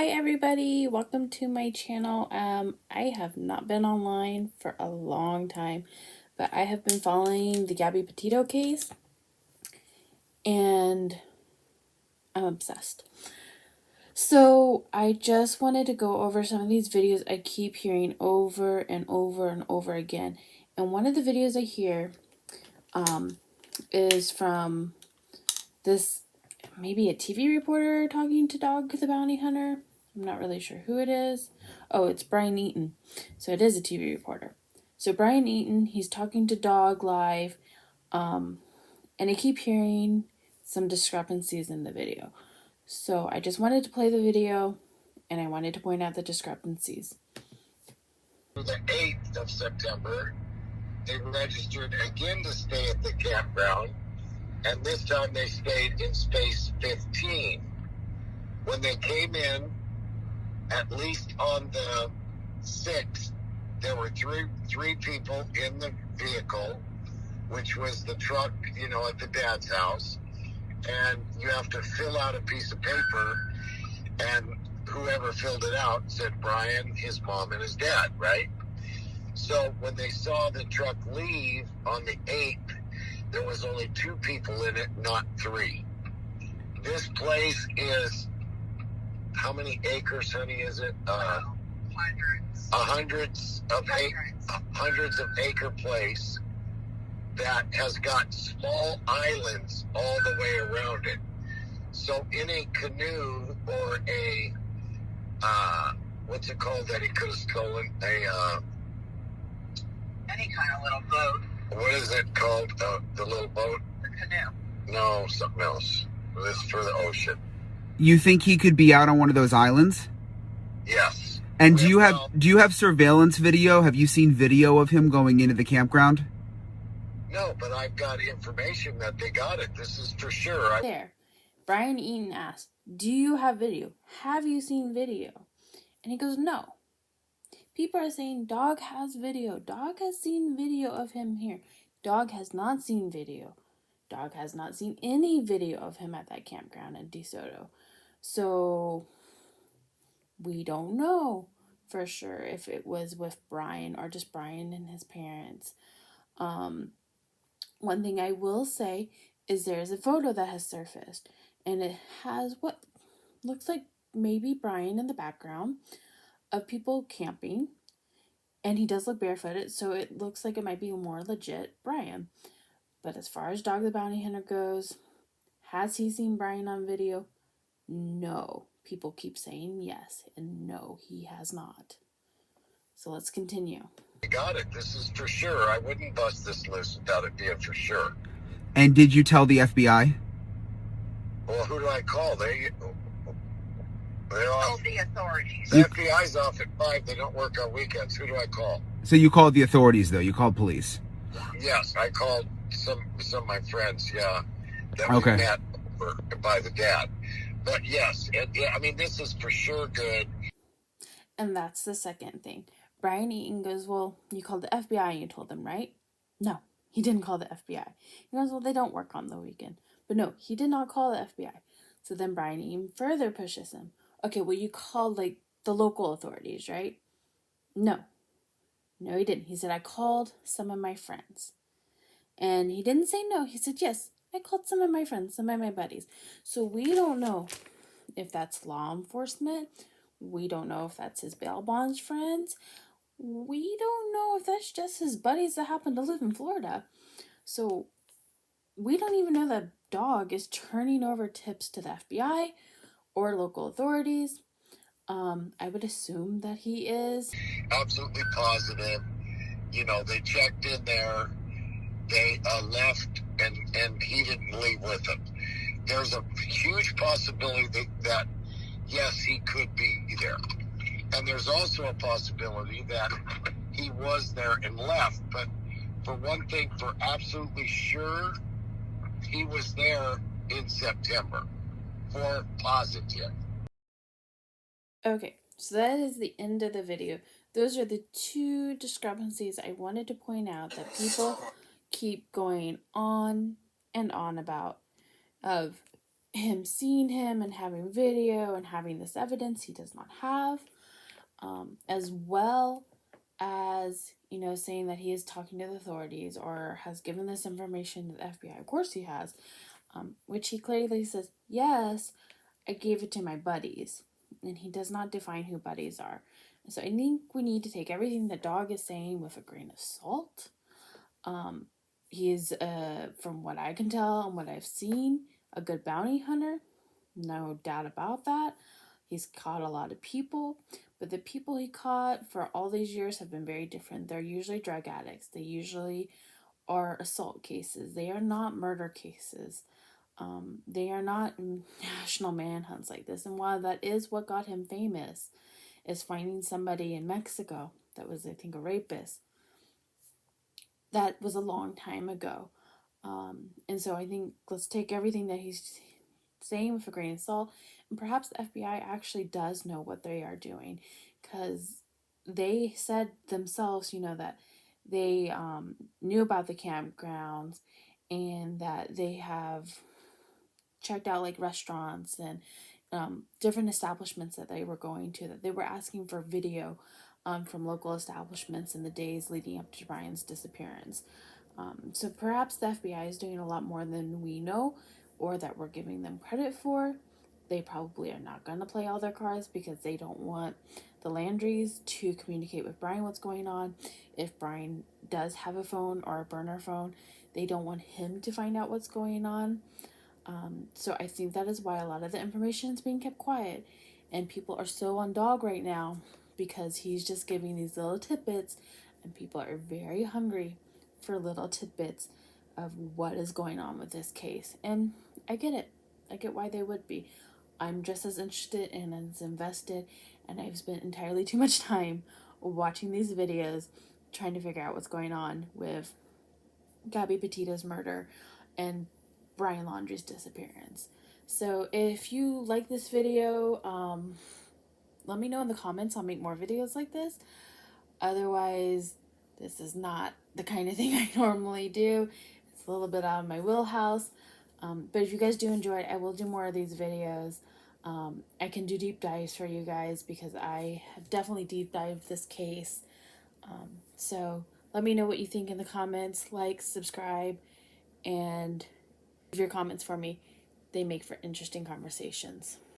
Hi everybody, welcome to my channel. I have not been online for a long time, but I have been following the Gabby Petito case and I'm obsessed. So I just wanted to go over some of these videos I keep hearing over and over and over again. And one of the videos I hear is from this, maybe a TV reporter talking to Dog the Bounty Hunter. I'm not really sure who it is. Oh, it's Brian Entin. So it is a TV reporter. So Brian Entin, he's talking to Dog live, and I keep hearing some discrepancies in the video. So I just wanted to play the video, and I wanted to point out the discrepancies. The 8th of September, they registered again to stay at the campground, and this time they stayed in space 15. When they came in, at least on the 6th, there were three people in the vehicle, which was the truck, at the dad's house, and you have to fill out a piece of paper, and whoever filled it out said Brian, his mom, and his dad, right? So when they saw the truck leave on the 8th, there was only 2 people in it, not 3. This place is, how many acres, honey, is it? Hundreds of acre place that has got small islands all the way around it. So in a canoe or a, what's it called that he could have stolen? Any kind of little boat. What is it called? The little boat? The canoe. No, something else. This is for the ocean. You think he could be out on one of those islands? Yes. And do you have surveillance video? Have you seen video of him going into the campground? No, but I've got information that they got it. This is for sure. There, Brian Entin asked, do you have video? Have you seen video? And he goes, no. People are saying Dog has video. Dog has seen video of him here. Dog has not seen video. Dog has not seen any video of him at that campground in DeSoto. So we don't know for sure if it was with Brian or just Brian and his parents. One thing I will say is there's a photo that has surfaced, and it has what looks like maybe Brian in the background of people camping, and he does look barefooted, so it looks like it might be more legit Brian. But as far as Dog the Bounty Hunter goes, has he seen Brian on video? No. People keep saying yes, and no, he has not. So let's continue. I got it. This is for sure. I wouldn't bust this loose without it being for sure. And did you tell the FBI? Well, who do I call? They're off. The authorities. The FBI's off at 5. They don't work on weekends. Who do I call? So you called the authorities, though? You called police? Yes, I called some of my friends, that Okay. we met by the dad. But yes, I mean, this is for sure good. And that's the second thing. Brian Entin goes, well, you called the FBI and you told them, right? No, he didn't call the FBI. He goes, well, they don't work on the weekend. But no, he did not call the FBI. So then Brian Entin further pushes him. Okay, well, you called, like, the local authorities, right? No, he didn't. He said, I called some of my friends. And he didn't say no. He said, yes, I called some of my friends, some of my buddies. So we don't know if that's law enforcement. We don't know if that's his bail bonds friends. We don't know if that's just his buddies that happen to live in Florida. So we don't even know that Dog is turning over tips to the FBI or local authorities. I would assume that he is. Absolutely positive. They checked in there. They left, and he didn't leave with them. There's a huge possibility that yes, he could be there. And there's also a possibility that he was there and left. But for one thing, for absolutely sure, he was there in September. For positive. Okay, so that is the end of the video. Those are the 2 discrepancies I wanted to point out that people keep going on and on about, of him seeing him and having video and having this evidence he does not have, as well as, you know, saying that he is talking to the authorities or has given this information to the FBI. Of course he has, which he clearly says, yes, I gave it to my buddies. And he does not define who buddies are. So I think we need to take everything the dog is saying with a grain of salt. He is, from what I can tell and what I've seen, a good bounty hunter. No doubt about that. He's caught a lot of people, but the people he caught for all these years have been very different. They're usually drug addicts. They usually are assault cases. They are not murder cases. They are not national manhunts like this. And while that is what got him famous, is finding somebody in Mexico that was, I think, a rapist, that was a long time ago. And so I think let's take everything that he's saying with a grain of salt. And perhaps the FBI actually does know what they are doing, because they said themselves, you know, that they knew about the campgrounds and that they have checked out like restaurants and different establishments that they were going to, that they were asking for video from local establishments in the days leading up to Brian's disappearance. So perhaps the FBI is doing a lot more than we know or that we're giving them credit for. They probably are not going to play all their cards because they don't want the Landrys to communicate with Brian what's going on. If Brian does have a phone or a burner phone, they don't want him to find out what's going on. So I think that is why a lot of the information is being kept quiet. And people are so on dog right now because he's just giving these little tidbits, and people are very hungry for little tidbits of what is going on with this case. And I get it. I get why they would be. I'm just as interested and as invested, and I've spent entirely too much time watching these videos trying to figure out what's going on with Gabby Petito's murder and Brian Laundrie's disappearance. So if you like this video, let me know in the comments. I'll make more videos like this. Otherwise, this is not the kind of thing I normally do. It's a little bit out of my wheelhouse. But if you guys do enjoy it, I will do more of these videos. I can do deep dives for you guys because I have definitely deep dived this case. So let me know what you think in the comments. Like, subscribe, and leave your comments for me. They make for interesting conversations.